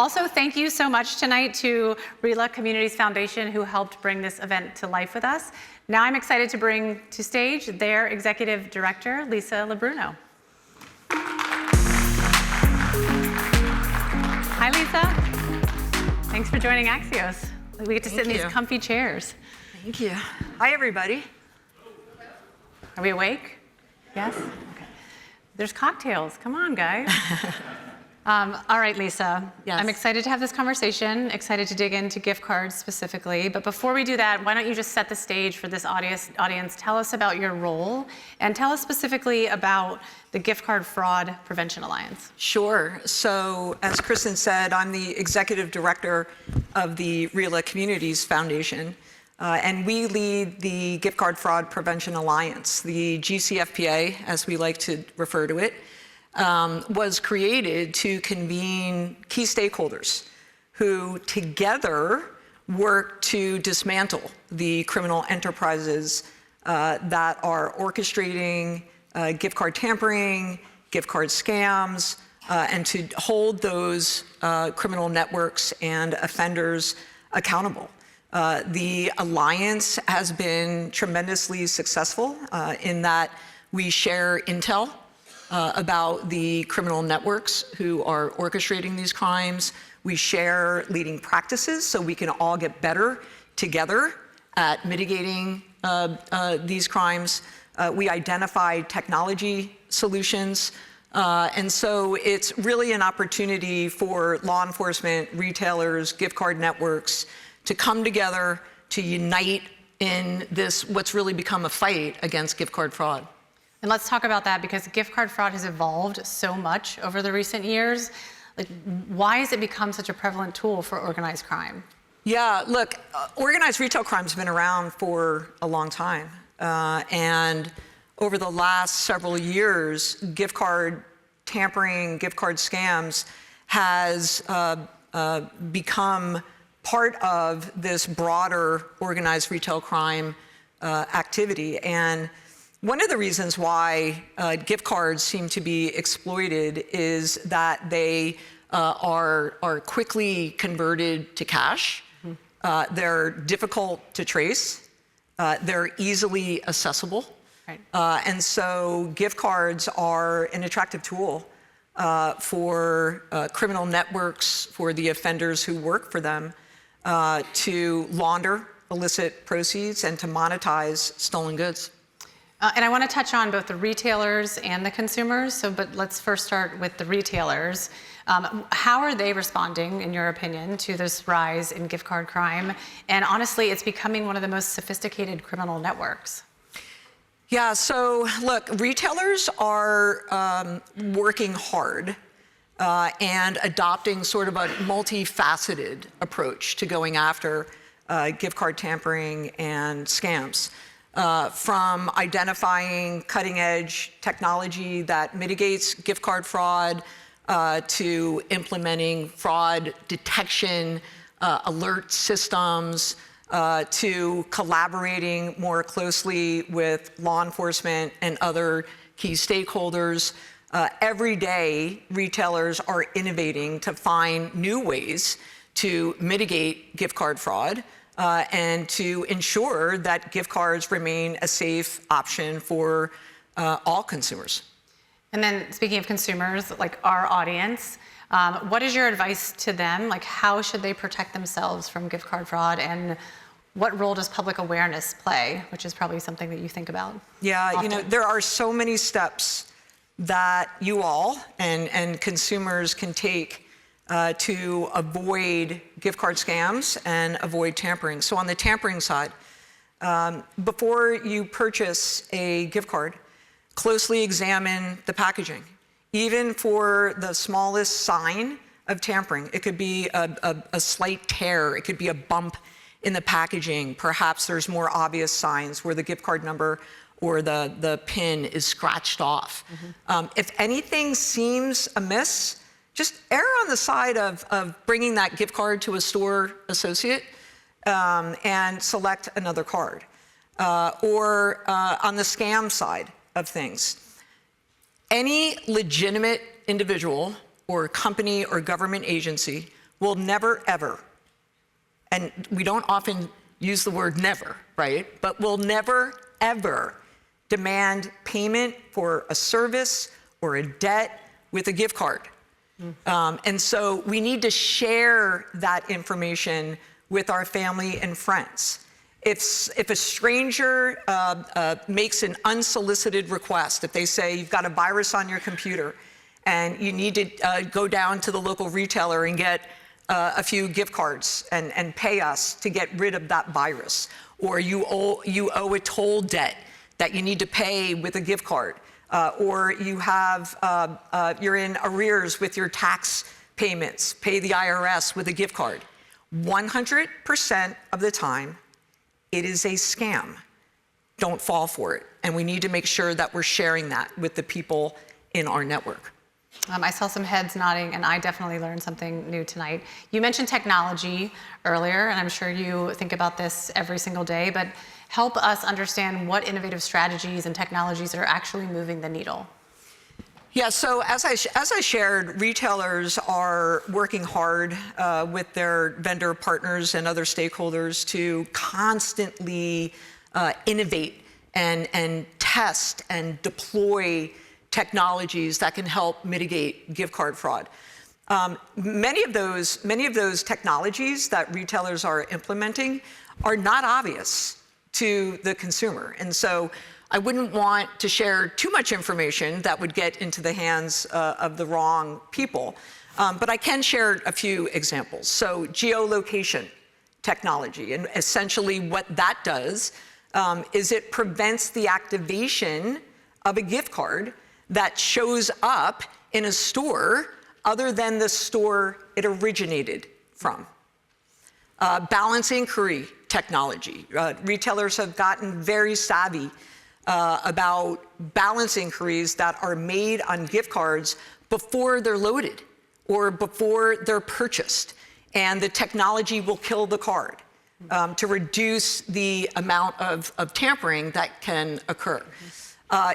Also, thank you so much tonight to RILA Communities Foundation, who helped bring this event to life with us. Now I'm excited to bring to stage their Executive Director, Lisa LeBruno. Hi, Lisa. Thanks for joining Axios. We get to sit in these comfy chairs. Thank you. Hi, everybody. Are we awake? Yes? Okay. There's cocktails. Come on, guys. All right, Lisa. Yes. I'm excited to have this conversation, excited to dig into gift cards specifically. But before we do that, why don't you just set the stage for this audience. Tell us about your role, and tell us specifically about the Gift Card Fraud Prevention Alliance. Sure. So, as Kristen said, I'm the Executive Director of the RILA Communities Foundation. And we lead the Gift Card Fraud Prevention Alliance, the GCFPA, as we like to refer to it. Was created to convene key stakeholders who together work to dismantle the criminal enterprises that are orchestrating gift card tampering, gift card scams, and to hold those criminal networks and offenders accountable. The Alliance has been tremendously successful in that we share intel about the criminal networks who are orchestrating these crimes. We share leading practices so we can all get better together at mitigating these crimes. We identify technology solutions. And so it's really an opportunity for law enforcement, retailers, gift card networks to come together, to unite in this, what's really become a fight against gift card fraud. And let's talk about that, because gift card fraud has evolved so much over the recent years. Like, why has it become such a prevalent tool for organized crime? Yeah, look, organized retail crime's been around for a long time. And over the last several years, gift card tampering, gift card scams has become part of this broader organized retail crime activity. And one of the reasons why gift cards seem to be exploited is that they are quickly converted to cash. Mm-hmm. They're difficult to trace. They're easily accessible. Right. And so gift cards are an attractive tool for criminal networks, for the offenders who work for them, to launder illicit proceeds and to monetize stolen goods. And I want to touch on both the retailers and the consumers. But let's first start with the retailers. How are they responding, in your opinion, to this rise in gift card crime? And honestly, it's becoming one of the most sophisticated criminal networks. Yeah, so look, retailers are working hard and adopting sort of a multifaceted approach to going after gift card tampering and scams. From identifying cutting-edge technology that mitigates gift card fraud, to implementing fraud detection, alert systems, to collaborating more closely with law enforcement and other key stakeholders. Every day, retailers are innovating to find new ways to mitigate gift card fraud. And to ensure that gift cards remain a safe option for all consumers. And then, speaking of consumers, like our audience, what is your advice to them? Like, how should they protect themselves from gift card fraud, and what role does public awareness play, which is probably something that you think about? Yeah, often. you know, there are so many steps that you all and consumers can take to avoid gift card scams and avoid tampering. So on the tampering side, before you purchase a gift card, closely examine the packaging. Even for the smallest sign of tampering, it could be a slight tear, it could be a bump in the packaging. Perhaps there's more obvious signs where the gift card number or the PIN is scratched off. Mm-hmm. If anything seems amiss, just err on the side of bringing that gift card to a store associate and select another card. Or on the scam side of things, any legitimate individual or company or government agency will never, ever, and we don't often use the word never, right? But will never, ever demand payment for a service or a debt with a gift card. And so we need to share that information with our family and friends. If a stranger makes an unsolicited request, if they say you've got a virus on your computer and you need to go down to the local retailer and get a few gift cards and pay us to get rid of that virus, or you owe a toll debt that you need to pay with a gift card, or you're in arrears with your tax payments, pay the IRS with a gift card. 100% of the time, it is a scam. Don't fall for it. And we need to make sure that we're sharing that with the people in our network. I saw some heads nodding, and I definitely learned something new tonight. You mentioned technology earlier, and I'm sure you think about this every single day, but help us understand what innovative strategies and technologies are actually moving the needle. Yeah, so as I shared, retailers are working hard with their vendor partners and other stakeholders to constantly innovate and test and deploy technologies that can help mitigate gift card fraud. Many of those technologies that retailers are implementing are not obvious to the consumer. And so I wouldn't want to share too much information that would get into the hands of the wrong people. But I can share a few examples. So geolocation technology, and essentially what that does is it prevents the activation of a gift card that shows up in a store other than the store it originated from. Balance inquiry technology. Retailers have gotten very savvy about balance inquiries that are made on gift cards before they're loaded or before they're purchased. And the technology will kill the card to reduce the amount of tampering that can occur.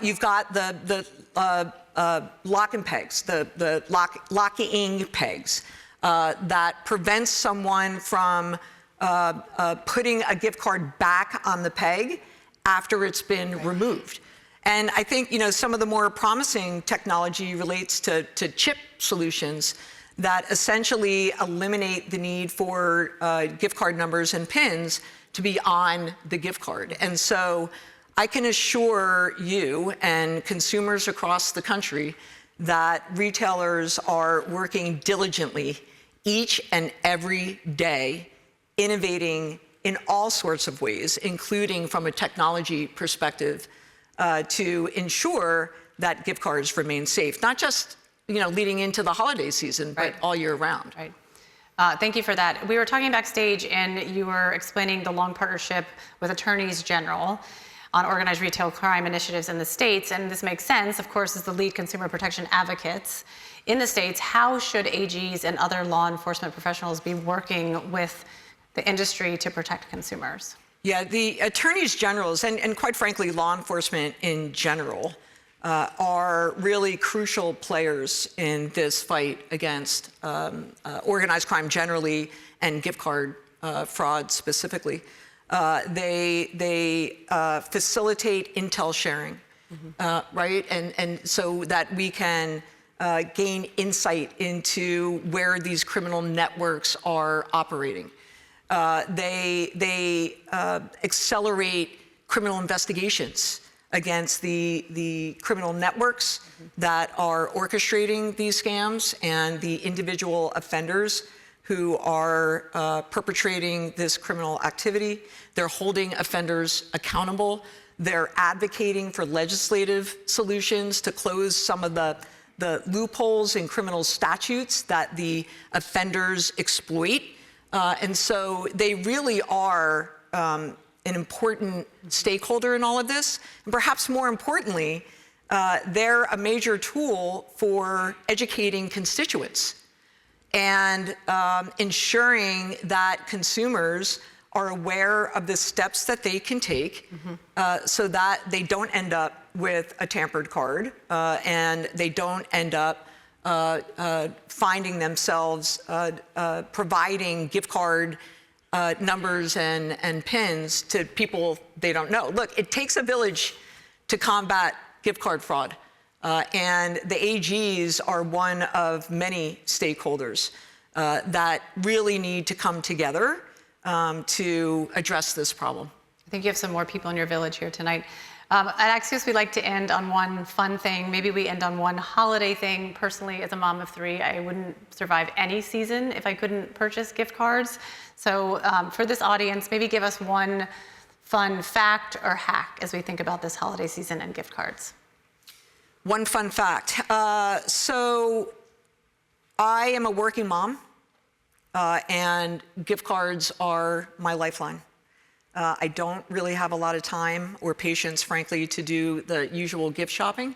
You've got the lock and pegs, the locking pegs that prevents someone from putting a gift card back on the peg after it's been removed. And I think some of the more promising technology relates to chip solutions that essentially eliminate the need for gift card numbers and PINs to be on the gift card. And so I can assure you and consumers across the country that retailers are working diligently each and every day, innovating in all sorts of ways, including from a technology perspective, to ensure that gift cards remain safe, not just leading into the holiday season, but all year round. Right. Thank you for that. We were talking backstage, and you were explaining the long partnership with attorneys general on organized retail crime initiatives in the states, and this makes sense, of course, as the lead consumer protection advocates in the states. How should AGs and other law enforcement professionals be working with the industry to protect consumers? Yeah, the attorneys generals and quite frankly, law enforcement in general are really crucial players in this fight against organized crime generally and gift card fraud specifically. They facilitate intel sharing, right? And so that we can gain insight into where these criminal networks are operating. They accelerate criminal investigations against the criminal networks that are orchestrating these scams and the individual offenders who are perpetrating this criminal activity. They're holding offenders accountable. They're advocating for legislative solutions to close some of the loopholes in criminal statutes that the offenders exploit. And so they really are an important stakeholder in all of this. And perhaps more importantly, they're a major tool for educating constituents and ensuring that consumers are aware of the steps that they can take so that they don't end up with a tampered card and they don't end up finding themselves providing gift card numbers and pins to people they don't know. Look, it takes a village to combat gift card fraud. And the AGs are one of many stakeholders that really need to come together to address this problem. I think you have some more people in your village here tonight. At Axios, we like to end on one fun thing. Maybe we end on one holiday thing. Personally, as a mom of 3, I wouldn't survive any season if I couldn't purchase gift cards. So for this audience, maybe give us one fun fact or hack as we think about this holiday season and gift cards. One fun fact. So I am a working mom, and gift cards are my lifeline. I don't really have a lot of time or patience, frankly, to do the usual gift shopping.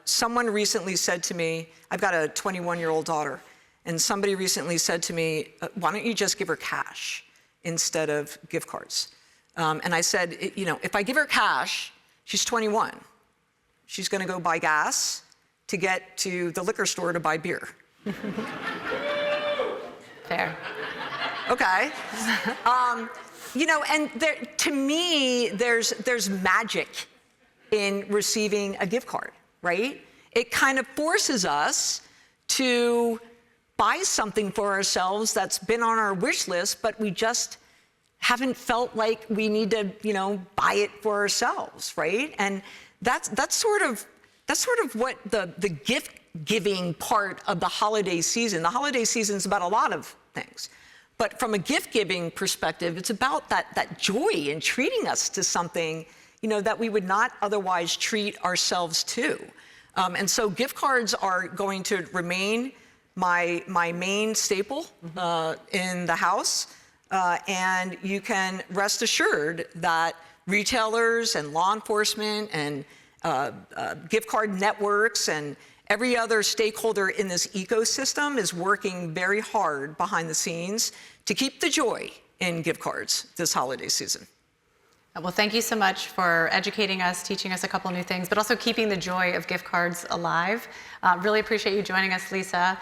Someone recently said to me, I've got a 21-year-old daughter, and somebody recently said to me, why don't you just give her cash instead of gift cards? And I said, you know, if I give her cash, she's 21. She's going to go buy gas to get to the liquor store to buy beer. Fair. Okay. You know, and there, to me, there's magic in receiving a gift card, right? It kind of forces us to buy something for ourselves that's been on our wish list, but we just haven't felt like we need to, you know, buy it for ourselves, right? And that's sort of what the gift giving part of the holiday season. The holiday season is about a lot of things. But from a gift-giving perspective, it's about that joy in treating us to something, you know, that we would not otherwise treat ourselves to. And so gift cards are going to remain my main staple in the house. And you can rest assured that retailers and law enforcement and gift card networks and every other stakeholder in this ecosystem is working very hard behind the scenes to keep the joy in gift cards this holiday season. Well, thank you so much for educating us, teaching us a couple new things, but also keeping the joy of gift cards alive. Really appreciate you joining us, Lisa.